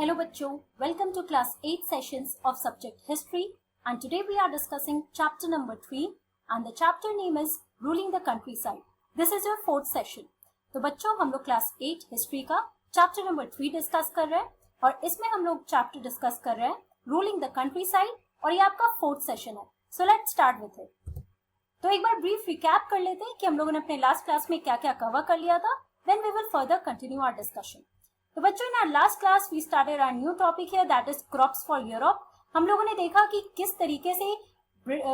Hello bachcho, welcome to class 8 sessions of subject history and today we are discussing chapter number 3 and the chapter name is ruling the countryside. This is your fourth session. तो बच्चों हम लोग class 8 history का chapter number 3 discuss कर रहे हैं और इसमें हम लोग चैप्टर डिस्कस कर रहे हैं रूलिंग द कंट्रीसाइड और ये आपका फोर्थ सेशन है. So let's start with it. तो एक बार ब्रीफ रिकैप कर लेते हैं कि हम लोगों ने अपने लास्ट क्लास में क्या क्या कवर कर लिया था. Then we will further continue our discussion. तो बच्चों in our last class we started our new topic here that is crops for Europe. हम लोगों ने देखा कि किस तरीके से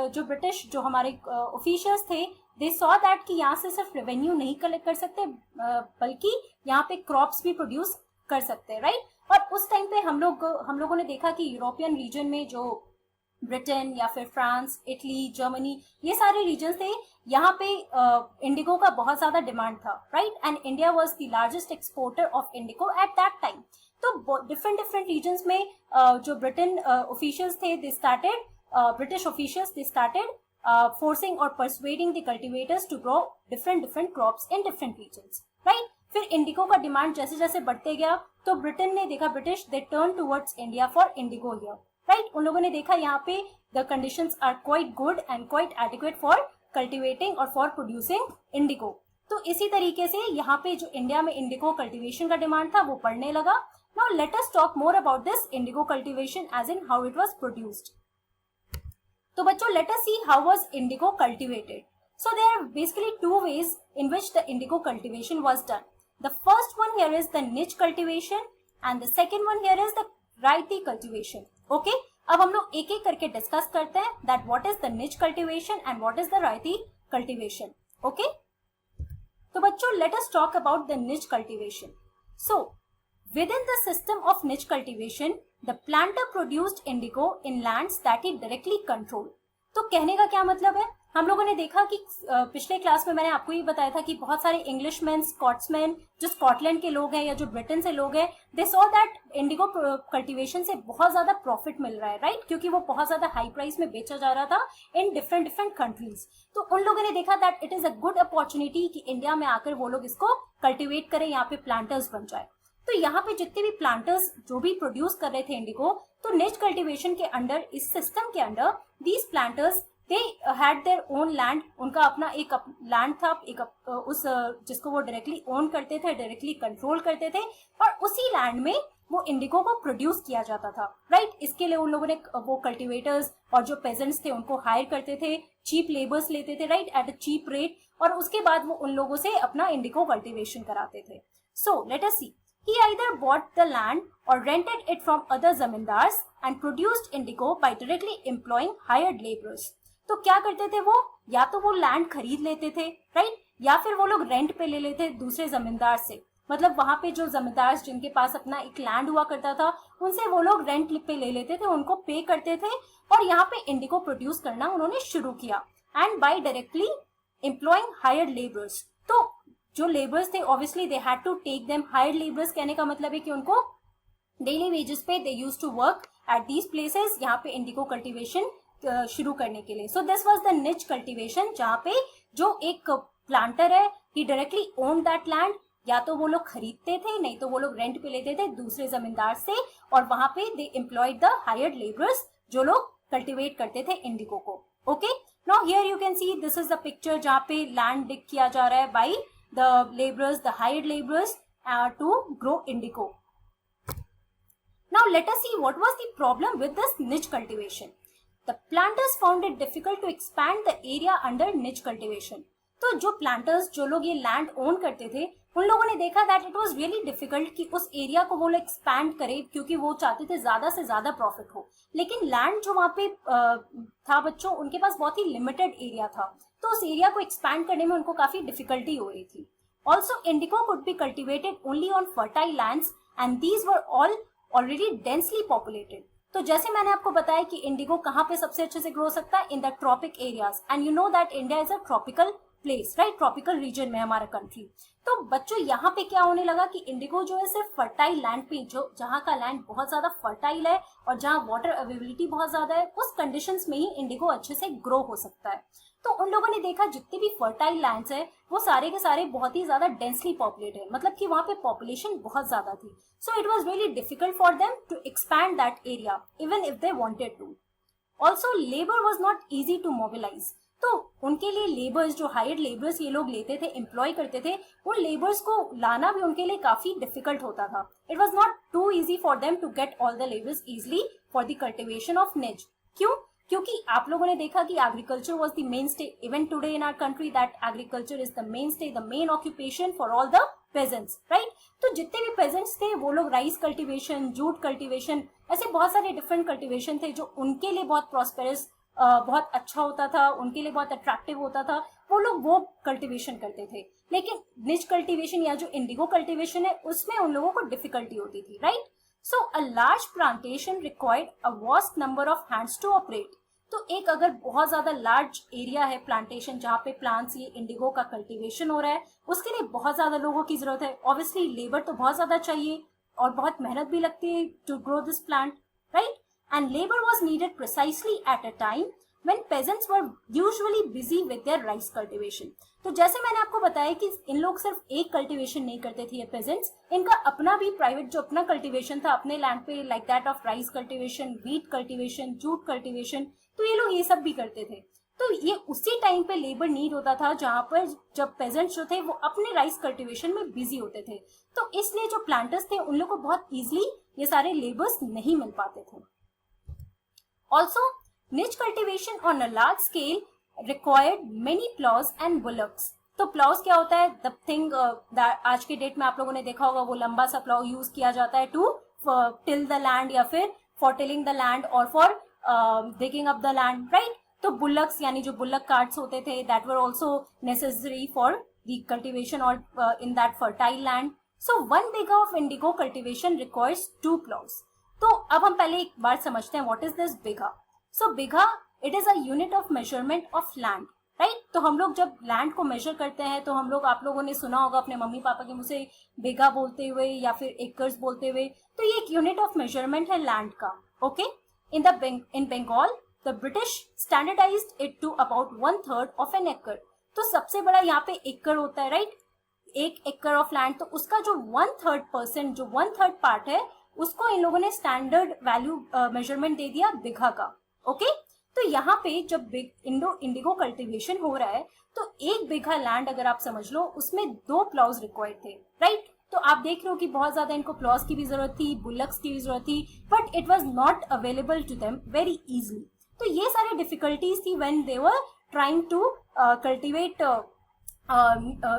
जो ब्रिटिश जो हमारे ऑफिशियल्स थे दे सॉ दैट कि यहाँ से सिर्फ रेवेन्यू नहीं कलेक्ट कर सकते बल्कि यहाँ पे क्रॉप्स भी प्रोड्यूस कर सकते हैं, राइट. और उस टाइम पे हम लोगों ने देखा कि यूरोपियन रीजन में जो ब्रिटेन या फिर फ्रांस, इटली, जर्मनी ये सारे रीजन थे यहाँ पे इंडिगो का बहुत ज्यादा डिमांड था, right. And India was the largest exporter of Indigo at that time. तो डिफरेंट रीजन्स में जो ब्रिटेन ऑफिशियल्स थे they started British officials they started forcing or persuading the cultivators to grow different crops in different regions, right. फिर indigo का demand जैसे जैसे बढ़ते गया तो ब्रिटेन ने देखा British they turn towards India for indigo here, right. उन लोगों ने देखा यहाँ पे the conditions are quite good and quite adequate for cultivating और फॉर प्रोड्यूसिंग इंडिगो. तो इसी तरीके से यहाँ पे जो इंडिया में इंडिगो कल्टिवेशन का डिमांड था वो बढ़ने लगा. Now let us talk more about this indigo cultivation as in how it was produced. तो बच्चों let us see how was indigo cultivated. So there are basically two ways in which the indigo cultivation was done. The first one here is the niche cultivation and the second one here is the variety cultivation. Okay? अब हम लोग एक एक करके discuss करते हैं that what is the niche cultivation and what is the variety cultivation. Okay? तो बच्चों let us talk about the niche cultivation. So within the system of niche cultivation the planter produced indigo in lands that he directly controlled. तो कहने का क्या मतलब है, हम लोगों ने देखा कि पिछले क्लास में मैंने आपको ये बताया था कि बहुत सारे इंग्लिशमैन, स्कॉट्समैन जो स्कॉटलैंड के लोग हैं या जो ब्रिटेन से लोग हैं they saw that Indigo cultivation से बहुत ज्यादा प्रॉफिट मिल रहा है, राइट. क्योंकि वो बहुत ज्यादा हाई प्राइस में बेचा जा रहा था इन डिफरेंट कंट्रीज. तो उन लोगों ने देखा that it is a good opportunity कि इंडिया में आकर वो लोग इसको कल्टिवेट करें, यहाँ पे प्लांटर्स बन जाए. तो यहाँ पे जितने भी प्लांटर्स जो भी प्रोड्यूस कर रहे थे इंडिगो तो निच कल्टीवेशन के अंडर इस सिस्टम के under these planters they had their own land. उनका अपना एक लैंड था, एक उस जिसको वो डायरेक्टली ओन करते थे, डायरेक्टली कंट्रोल करते थे और उसी लैंड में वो इंडिगो को प्रोड्यूस किया जाता था, राइट. इसके लिए उन लोगों ने वो कल्टिवेटर्स और जो पेजेंट्स थे उनको हायर करते थे, चीप लेबर्स लेते थे, right, at a cheap rate और उसके बाद वो उन लोगों से अपना इंडिगो कल्टिवेशन कराते थे. So let us see. He either bought the land or rented it from other zamindars and produced indigo by directly employing hired laborers. तो क्या करते थे वो, या तो वो लैंड खरीद लेते थे, राइट, या फिर वो लोग रेंट पे ले लेते दूसरे जमींदार से. मतलब वहां पे जो जमींदार जिनके पास अपना एक लैंड हुआ करता था उनसे वो लोग रेंट पे ले लेते थे, उनको पे करते थे और यहाँ पे इंडिगो प्रोड्यूस करना उन्होंने शुरू किया and by directly employing hired labours. तो जो लेबर्स थे obviously they had to take them. Hired labours कहने का मतलब है कि उनको डेली वेजेस पे they used to work at these places यहाँ पे इंडिगो कल्टीवेशन शुरू करने के लिए. So this was the nij cultivation जहाँ पे जो एक प्लांटर है he directly own that land. या तो वो लोग खरीदते थे, नहीं तो वो लोग रेंट पे लेते थे दूसरे जमींदार से और वहां पे दे एम्प्लॉयड द हायर्ड लेबर्स जो लोग कल्टिवेट करते थे इंडिगो को. Okay, now here you can see this is the picture जहाँ पे लैंड डिग किया जा रहा है by the laborers, the hired laborers to grow indigo. Now let us see what was the problem with this niche cultivation. The planters found it difficult to expand the area under niche cultivation. तो जो planters जो लोग ये land own करते थे उन लोगों ने देखा that it was really difficult कि उस एरिया को वो लोग एक्सपैंड करे क्योंकि वो चाहते थे ज्यादा से ज्यादा प्रॉफिट हो. लेकिन लैंड जो वहाँ पे था बच्चों उनके पास बहुत ही लिमिटेड एरिया था तो उस एरिया को एक्सपैंड करने में उनको काफी डिफिकल्टी हो रही थी. Also Indigo could be cultivated only on fertile lands and these were all already densely populated. तो जैसे मैंने आपको बताया कि इंडिगो कहाँ पे सबसे अच्छे से ग्रो सकता है in the tropic areas and you know that India is a tropical place, right, tropical region में हमारा कंट्री। तो बच्चों यहाँ पे क्या होने लगा कि इंडिगो जो है सिर्फ फर्टाइल लैंड पे, जो जहाँ का लैंड बहुत ज्यादा फर्टाइल है और जहाँ वाटर अवेलेबिलिटी बहुत ज्यादा है, उस कंडीशंस में ही इंडिगो अच्छे से ग्रो हो सकता है। तो उन लोगों ने देखा जितने भी फर्टाइल लैंड्स है वो सारे के सारे बहुत ही ज्यादा डेंसली पॉपुलेटेड है, मतलब कि वहां पे पॉपुलेशन बहुत ज्यादा थी। So it was really difficult for them to expand that area even if they wanted to. Also labour was not easy to mobilise. तो उनके लिए लेबर्स, जो हायर्ड लेबर्स ये लोग लेते थे, एम्प्लॉय करते थे, उन लेबर्स को लाना भी उनके लिए काफी डिफिकल्ट होता था। It was not too easy for them to get all the labours easily for the cultivation of nij. क्यों? क्योंकि आप लोगों ने देखा कि agriculture was the mainstay even today in our country, that agriculture is the mainstay, the main occupation for all the peasants, right. तो जितने भी पेजेंट्स थे वो लोग राइस कल्टीवेशन, जूट कल्टीवेशन, ऐसे बहुत सारे डिफरेंट कल्टीवेशन थे जो उनके लिए बहुत प्रॉस्पेरस, बहुत अच्छा होता था, उनके लिए बहुत अट्रैक्टिव होता था, वो लोग वो कल्टीवेशन करते थे। लेकिन निज कल्टीवेशन या जो इंडिगो कल्टीवेशन है उसमें उन लोगों को डिफिकल्टी होती थी, right. So a large plantation required a vast number of hands to operate. तो एक अगर बहुत ज्यादा लार्ज एरिया है प्लांटेशन जहाँ पे प्लांट्स ये इंडिगो का कल्टीवेशन हो रहा है, उसके लिए बहुत ज्यादा लोगों की जरूरत है। ऑब्वियसली लेबर तो बहुत ज्यादा चाहिए और बहुत मेहनत भी लगती है to grow this plant, right. And labour was needed precisely at a time when peasants were usually busy with their rice cultivation। तो जैसे मैंने आपको बताया कि इन लोग सिर्फ एक कल्टीवेशन नहीं करते थे ये पेजेंट्स, इनका अपना भी प्राइवेट जो अपना कल्टीवेशन था अपने लैंड पे, like that of rice cultivation, wheat cultivation, jute cultivation, तो ये लोग ये सब भी करते थे। तो ये उसी टाइम पे लेबर नीड होता था जहां पर जब पेजेंट्स जो थे वो अपने राइस कल्टीवेशन में बिजी होते थे। तो इसलिए जो प्लांटर्स थे उन लोग को बहुत इजिली ये सारे लेबर्स नहीं मिल पाते थे। Also niche cultivation on a large scale required many plows and bullocks। तो प्लाउस क्या होता है? द थिंग आज के डेट में आप लोगों ने देखा होगा वो लंबा सा प्लाउ यूज किया जाता है टू टिल द लैंड या फिर फॉर टिलिंग द लैंड और for digging up the land, right. तो बुलक्स यानी जो बुलक कार्ट्स होते थे that were also necessary for the cultivation और in that fertile land. So 1 bigha of indigo cultivation requires 2 ploughs. तो अब हम पहले एक बार समझते हैं what is this bigha. So bigha it is a unit of measurement of land, right. तो हम लोग जब लैंड को मेजर करते हैं तो हम लोग, आप लोगों ने सुना होगा अपने मम्मी पापा के मुंह से बीघा बोलते हुए या फिर एकर्स बोलते हुए। तो ये एक यूनिट ऑफ मेजरमेंट है लैंड का, okay. In Bengal the British standardised it to about 1/3 of an acre. तो सबसे बड़ा यहाँ पे एकड़ होता है, राइट, 1 एकड़ ऑफ लैंड। तो उसका जो 1/3%, जो 1/3 पार्ट है उसको इन लोगों ने स्टैंडर्ड वैल्यू मेजरमेंट दे दिया बीघा का, ओके। तो यहाँ पे जब इंडिगो कल्टीवेशन हो रहा है तो 1 बीघा लैंड अगर आप समझ लो उसमें 2 प्लाउज रिक्वायर्ड थे, राइट। तो आप देख रहे हो कि बहुत ज्यादा इनको प्लाउज की भी जरूरत थी, बुलक्स की भी जरूरत थी, but it was not available to them very easily. तो ये सारी डिफिकल्टीज थी when they were trying to cultivate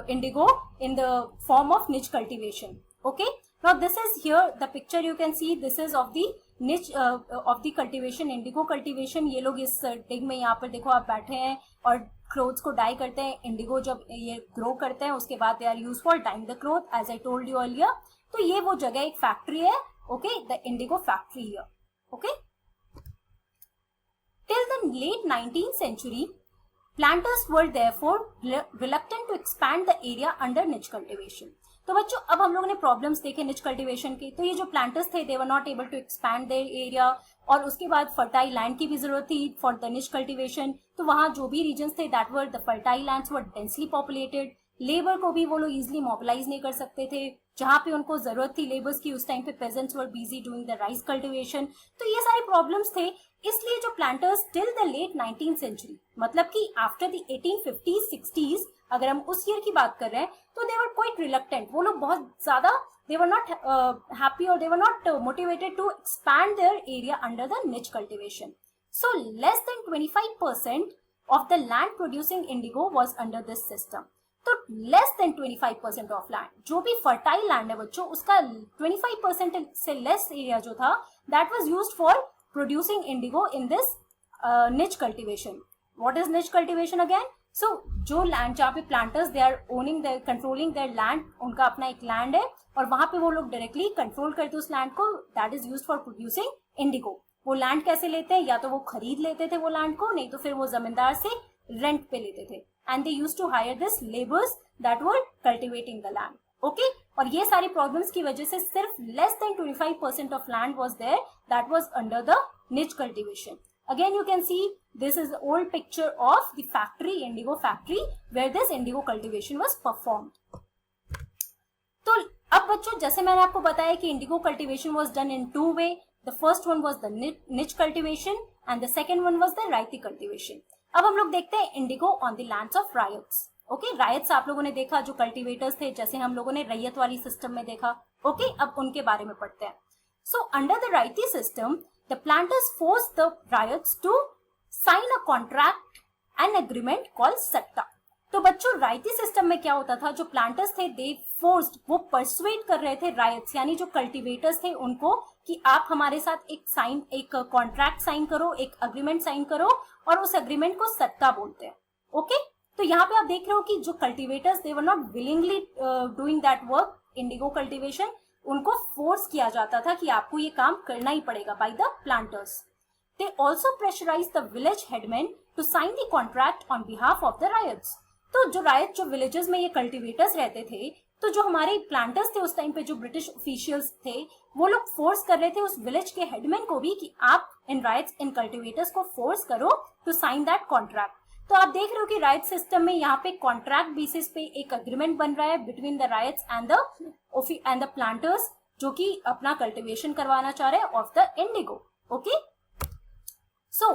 indigo in the form of niche cultivation, okay। Now this is here the picture you can see, this is of the niche of the cultivation, indigo cultivation। ये लोग इस डिग में यहाँ पर देखो आप बैठे हैं और क्लोथ्स को डाई करते हैं। इंडिगो जब ये ग्रो करते हैं उसके बाद they are use for dyeing the cloth as I told you earlier. तो ये वो जगह एक फैक्ट्री है, okay, the indigo factory here, okay. Till the late 19th century planters were therefore reluctant to expand the area under niche cultivation। तो बच्चों अब हम लोगों ने प्रॉब्लम्स देखे निच कल्टीवेशन के। तो ये जो प्लांटर्स थे they were not able to expand their area, और उसके बाद फर्टाइल लैंड की भी जरूरत थी फॉर द निच कल्टीवेशन। तो वहां जो भी रीजन्स थे that were the fertile lands were densely populated. Labour को भी वो लोग इजिली मोबिलाइज नहीं कर सकते थे, जहां पे उनको जरूरत थी लेबर्स की उस टाइम पे peasants were busy doing the rice cultivation. तो ये सारे प्रॉब्लम्स थे, इसलिए जो planters till the late 19th century, मतलब कि आफ्टर द 1850s 60s, अगर हम उस ईयर की बात कर रहे हैं तो दे वर क्वाइट रिलक्टेंट। वो लोग बहुत ज्यादा दे वर नॉट हैप्पी और they were not motivated to expand their area under the nij cultivation. So less than 25% of the land producing indigo was under this system. तो लेस देन 25% ऑफ लैंड, जो भी fertile land है बच्चों, उसका 25% से less area जो था that was used for producing indigo in this nij cultivation. What is nij cultivation again? So जो लैंड जहाँ पे planters they are owning their controlling their land, उनका अपना एक लैंड है और वहां पे वो लोग डायरेक्टली कंट्रोल करते उस लैंड को, that is used for producing Indigo. वो लैंड कैसे लेते हैं? या तो वो खरीद लेते थे वो लैंड को, नहीं तो फिर वो जमींदार से रेंट पे लेते थे, and they used to hire this laborers that were cultivating the land. Okay, और ये सारी problems की वजह से सिर्फ less than 25% of land was there that was under the niche cultivation. Again, you can see this is the old picture of the factory, indigo factory, where this indigo cultivation was performed. तो अब बच्चों, जैसे मैंने आपको बताया कि indigo cultivation was done in two way. The first one was the niche cultivation and the second one was the raiti cultivation. अब हम लोग देखते हैं indigo on the lands of ryots. Okay, ryots आप लोगों ने देखा, जो cultivators थे, जैसे हम लोगों ने रैयत वाली system में देखा. Okay, अब उनके बारे में पढ़ते हैं. So under the raiti system, the planters forced the ryots to sign a contract, an agreement called satta. तो बच्चों, रायती सिस्टम में क्या होता था, जो प्लांटर्स थे दे फोर्स्ड, वो परसुएट कर रहे थे रायट्स यानी जो कल्टीवेटर्स थे उनको कि आप हमारे साथ एक कॉन्ट्रैक्ट साइन करो, एक अग्रीमेंट साइन करो, और उस अग्रीमेंट को सट्टा बोलते हैं. ओके, तो यहाँ पे आप देख रहे हो कि जो cultivators they were not willingly doing that work Indigo cultivation, उनको फोर्स किया जाता था कि आपको ये काम करना ही पड़ेगा by the planters. They also pressurise the village headman to sign the contract on behalf of the ryots. तो जो रायत, जो विलेजेस में ये कल्टीवेटर्स रहते थे, तो जो हमारे प्लांटर्स थे उस टाइम पे, जो ब्रिटिश ऑफिशियल्स थे, वो लोग फोर्स कर रहे थे उस विलेज के हेडमैन को भी कि आप इन रायट्स, इन कल्टीवेटर्स को फोर्स करो टू साइन दैट कॉन्ट्रैक्ट. तो आप देख रहे हो कि रायट सिस्टम में यहाँ पे कॉन्ट्रैक्ट बेसिस पे एक अग्रीमेंट बन रहा है between the ryots and the planters, जो कि अपना कल्टिवेशन करवाना चाह रहे हैं of the indigo. Okay, so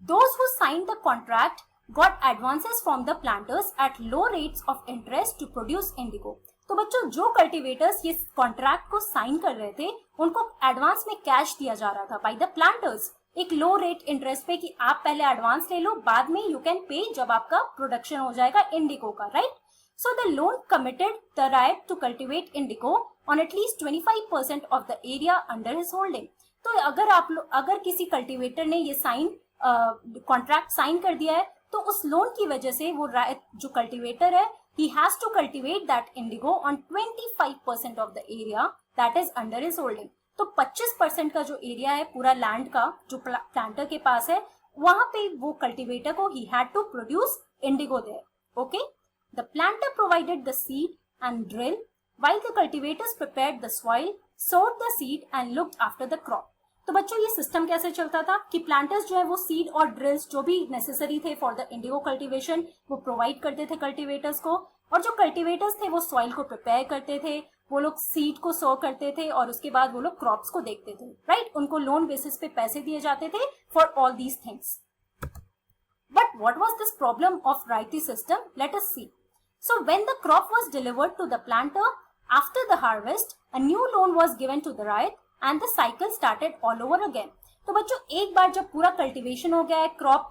those who signed the contract got advances from the planters at low rates of interest to produce indigo. तो बच्चों, जो कल्टीवेटर्स ये कॉन्ट्रैक्ट को साइन कर रहे थे उनको एडवांस में कैश दिया जा रहा था बाय द प्लांटर्स, एक लो रेट इंटरेस्ट पे कि आप पहले एडवांस ले लो, बाद में यू कैन पे जब आपका प्रोडक्शन हो जाएगा इंडिगो का, right. So the loan committed the ryot to cultivate indigo on at least 25% of the area under his holding. तो अगर किसी कल्टीवेटर ने ये कॉन्ट्रैक्ट साइन कर दिया है, तो उस लोन की वजह से वो जो कल्टीवेटर है, he has to cultivate that indigo on 25% of the area that is under his holding. तो 25% का जो एरिया है पूरा लैंड का जो प्लांटर के पास है, वहां पे वो कल्टीवेटर को he had to produce indigo there. Okay, the planter provided the seed and drill while the cultivators prepared the soil, sowed the seed and looked after the crop. तो बच्चों, ये सिस्टम कैसे चलता था कि प्लांटर्स जो है वो सीड और ड्रिल्स जो भी नेसेसरी थे फॉर द इंडिगो कल्टीवेशन वो प्रोवाइड करते थे कल्टीवेटर्स को, और जो कल्टीवेटर्स थे वो सॉइल को प्रिपेयर करते थे, वो लोग सीड को सो करते थे और उसके बाद वो लोग क्रॉप्स को देखते थे, राइट. उनको लोन बेसिस पे पैसे दिए जाते थे for all these things. But what was this problem of ryoti system? Let us see. So when the crop was delivered to the planter after the harvest, a new loan was given to the ryot and the cycle started all over again. तो बच्चों, एक बार जब पूरा cultivation हो गया है, crop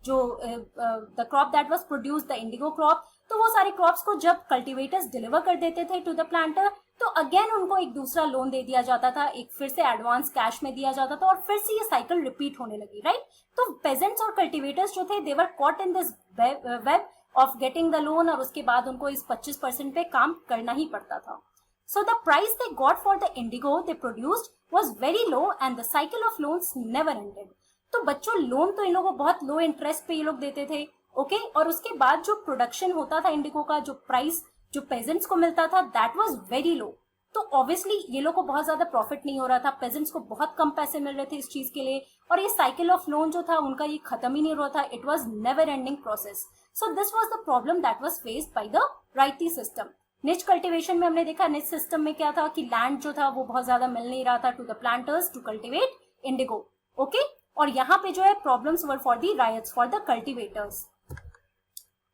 जो the crop that was produced, the Indigo crop, तो वो सारे क्रॉप्स को जब कल्टीवेटर्स डिलीवर कर देते थे टू द प्लांटर, तो अगेन उनको एक दूसरा लोन दे दिया जाता था, एक फिर से एडवांस कैश में दिया जाता था, और फिर से ये साइकिल रिपीट होने लगी, राइट. तो पेजेंट्स और कल्टीवेटर्स जो थे, they were caught in this web of getting the loan, और उसके बाद उनको इस 25% पे काम करना ही पड़ता था. So the price they got for the indigo they produced was very low and the cycle of loans never ended. तो बच्चों, लोन तो इन लोगों को बहुत लो इंटरेस्ट पे ये लोग देते थे, ओके, और उसके बाद जो प्रोडक्शन होता था इंडिगो का, जो प्राइस जो पेजेंट्स को मिलता था, दैट वाज वेरी लो. तो ऑब्वियसली ये लोग को बहुत ज्यादा प्रॉफिट नहीं हो रहा था, पेजेंट्स को बहुत कम पैसे मिल रहे थे इस चीज के लिए, और ये साइकिल ऑफ लोन जो था उनका ये खत्म ही नहीं हो रहा था. It was never ending process. So this was the problem that was faced by the ryoti system. Nij cultivation में हमने देखा, निच सिस्टम में क्या था कि लैंड जो था वो बहुत ज्यादा मिल नहीं रहा था to the planters to cultivate indigo, okay. और यहाँ पे जो है problems were for the ryots, for the cultivators,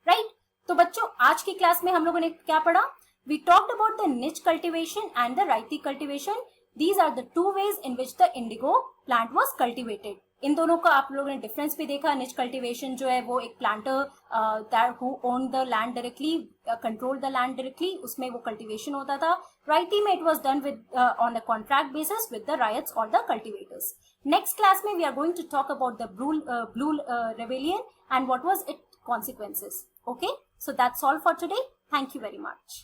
right. तो बच्चों, आज की क्लास में हम लोगों ने क्या पढ़ा? We talked about the nij cultivation and the ryoti cultivation. These are the two ways in which the indigo plant was cultivated. इन दोनों का आप लोगों ने डिफरेंस भी देखा. निच कल्टीवेशन जो है वो एक planter who own the land directly, control the land directly, उसमें वो कल्टीवेशन होता था. रायती में it was done with on a contract basis with the ryots और द कल्टीवेटर्स. नेक्स्ट क्लास में we are going to talk about the blue rebellion and what was it consequences. Okay, so that's all for today. Thank you very much.